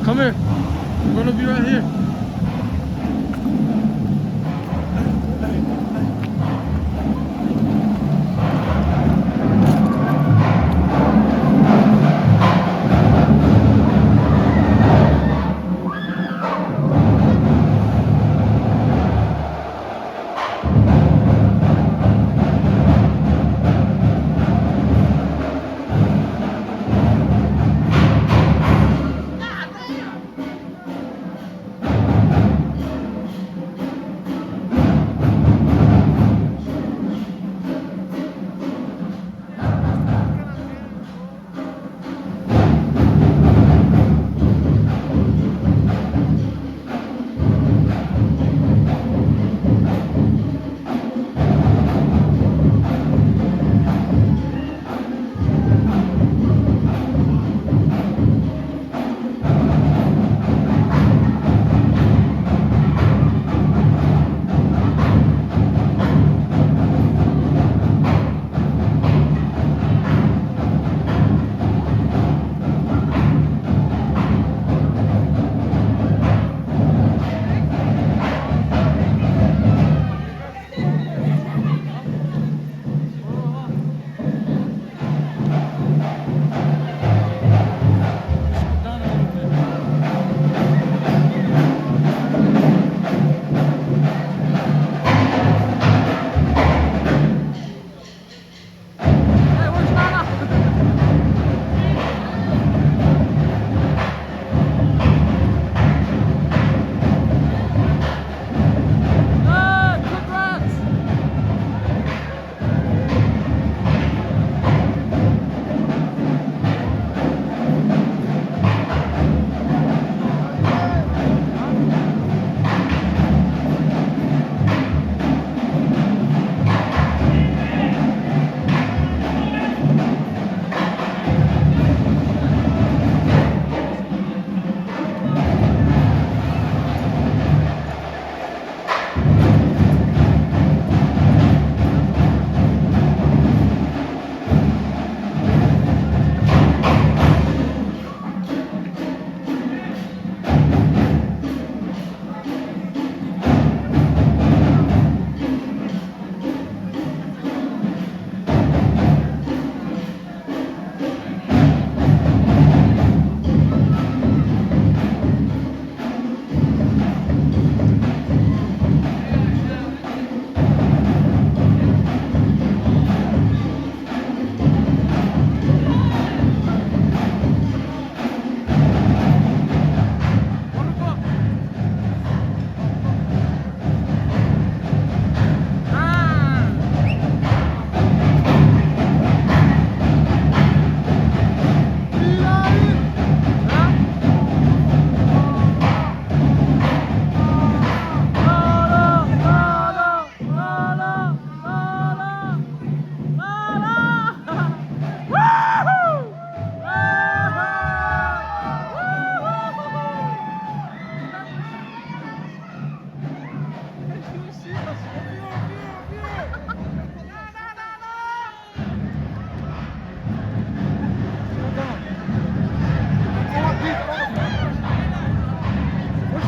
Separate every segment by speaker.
Speaker 1: Come here. We're gonna be right here.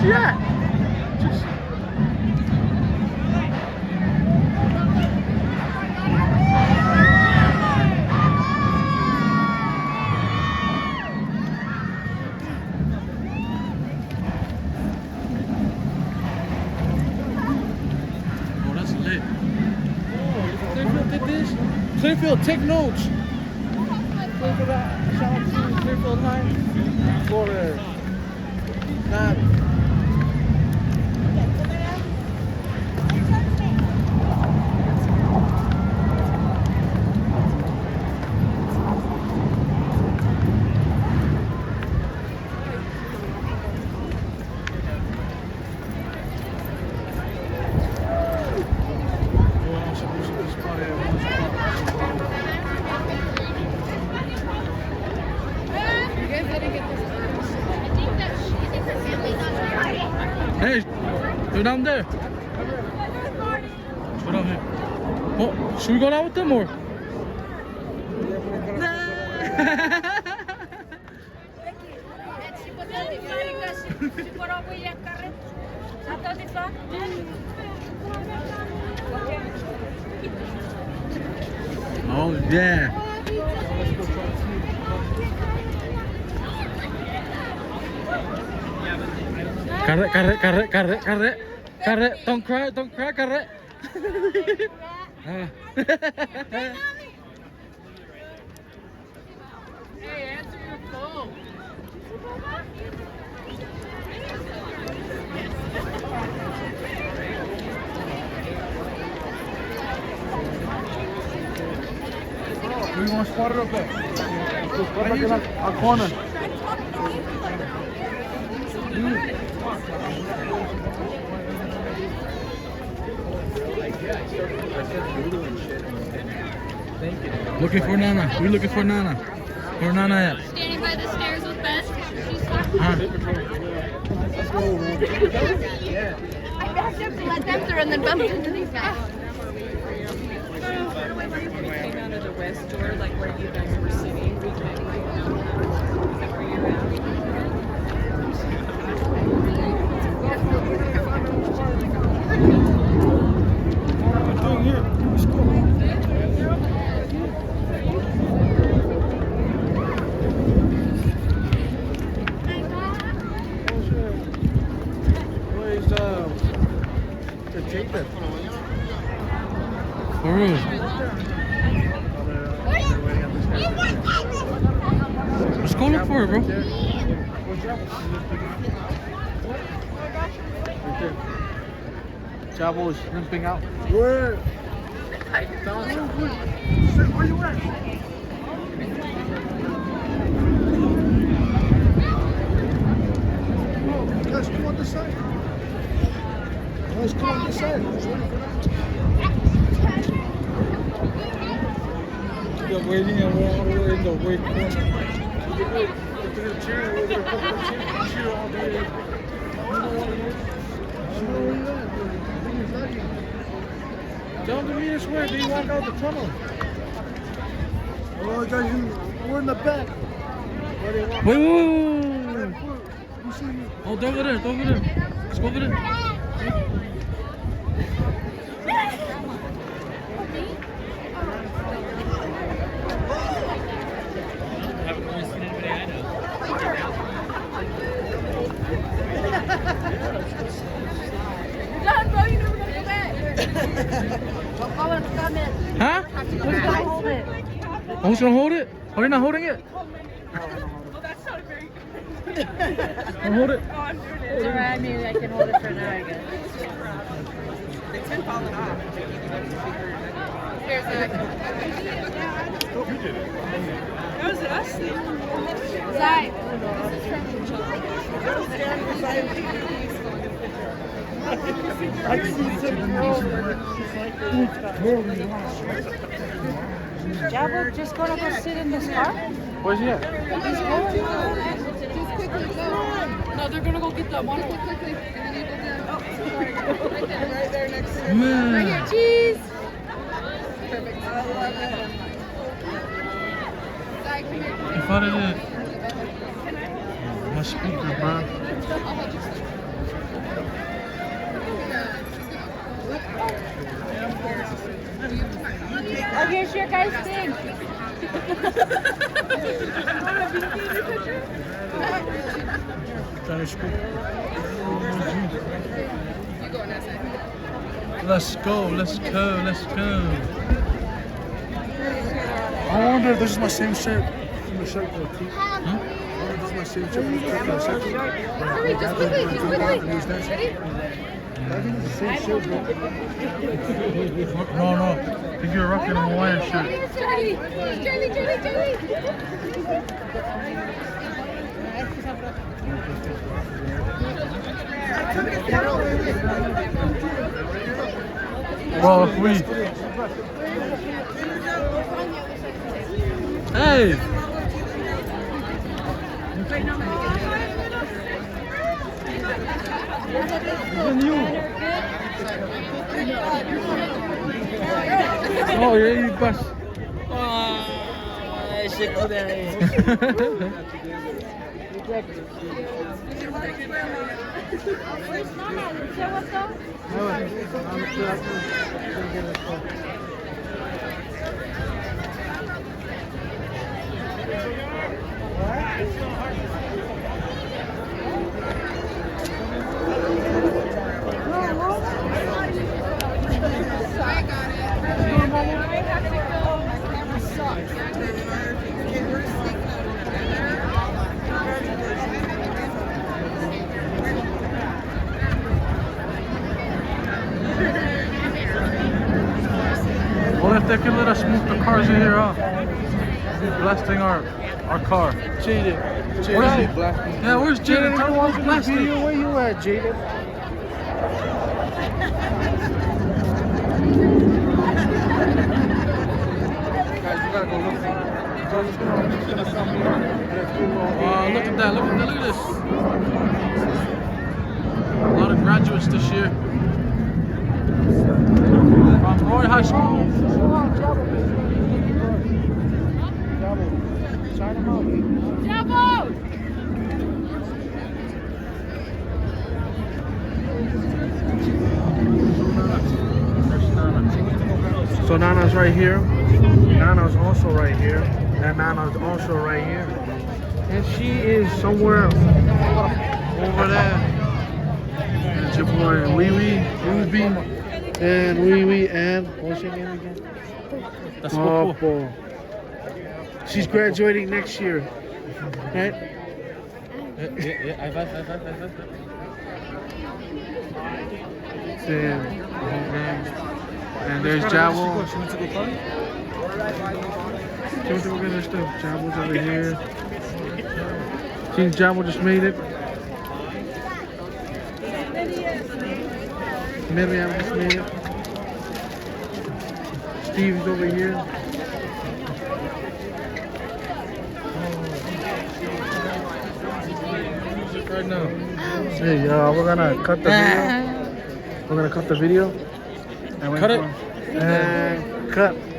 Speaker 1: Yeah. Oh, that's lit. Oh, Clearfield did this? Clearfield, take notes. Clearfield, shout out to Clearfield High. Florida. Nah. Hey, go down there. Let's go down here. Oh, should we go down with them or?
Speaker 2: Nah.
Speaker 1: Yeah. Carrot. Don't cry, carrot.
Speaker 2: Hey, answer your phone.
Speaker 1: We want to spot it up there. Right back in our corner. Looking for Nana. We looking for Nana. Where Nana at?
Speaker 3: Standing by the stairs with Beth. She's stuck.
Speaker 1: Huh?
Speaker 3: I backed up to let them through and then bumped into these guys.
Speaker 2: We came out of the west door, like where you guys were sitting. We came right down. Is that where you're
Speaker 1: Where's the Jacob? For real? Let's go look for it, bro. Chavo's limping out. Where? Where you at? Guys, come on this side. Guys, come on this side. You're waiting and we're all the way in the wait corner. Cheer all day. Tell them to meet us where? Do you walk out the tunnel? Oh, guys, we're in the back. Wait. Oh, over there. Let's go over there.
Speaker 3: You're done, bro. You're never gonna go back.
Speaker 1: Huh?
Speaker 3: Who's gonna hold it?
Speaker 1: Oh, who's gonna hold it? Oh, you're not holding it?
Speaker 2: Oh, that's not very good.
Speaker 1: I'll hold it.
Speaker 2: Oh, I'm doing it.
Speaker 3: It's alright. I mean, I can hold it for now, I guess.
Speaker 2: It's been falling off.
Speaker 3: Here's that.
Speaker 2: That was us.
Speaker 3: Side.
Speaker 1: I can see something else.
Speaker 3: Jabbo just gonna go sit in this car?
Speaker 1: Where's he at?
Speaker 3: He's going. Just quickly go.
Speaker 2: No, they're gonna go get that one.
Speaker 3: Quickly.
Speaker 2: Right there next to
Speaker 1: Man.
Speaker 3: Right here, cheese.
Speaker 2: Perfect. I love it.
Speaker 3: Side, come here.
Speaker 1: I thought it is. My speaker, bro.
Speaker 3: Oh, here's your guy's thing.
Speaker 1: Trying to scoop.
Speaker 2: You go on that side.
Speaker 1: Let's go. I wonder if this is my same shirt from the shirt for the team. Huh? I wonder if this is my same shirt from the shirt.
Speaker 3: Hurry, just quickly. Ready?
Speaker 1: I think it's the same shirt, bro. No. I think you're rocking a Hawaiian shirt.
Speaker 3: Charlie.
Speaker 1: Bro, if we... Hey! Even you. Oh, yeah, you bust.
Speaker 3: Where's Mama? Did you say what's up?
Speaker 1: What if they could let us move the cars in here, huh? Blasting our car.
Speaker 4: Jaden.
Speaker 1: Where's he?
Speaker 4: Blasting.
Speaker 1: Yeah, where's Jaden? Tell him what's blasting.
Speaker 4: Where you at, Jaden? Guys, you gotta go look for him.
Speaker 1: Oh, look at that, look at this. A lot of graduates this year. From Roy High School.
Speaker 4: So Nana's right here. Nana's also right here. And Nana's also right here. And she is somewhere over there. And it's your boy Wee Wee B. And Wee Wee and what's your name again?
Speaker 1: That's
Speaker 4: Oh,
Speaker 1: cool.
Speaker 4: boy. She's graduating next year. Right? And there's Jabo. Jabo's over here. King Jabo just made it. Miriam just made it. Steve's over here.
Speaker 1: Right now.
Speaker 4: Hey, we're gonna cut the video. We're gonna cut the video. And
Speaker 1: Cut it.
Speaker 4: And cut.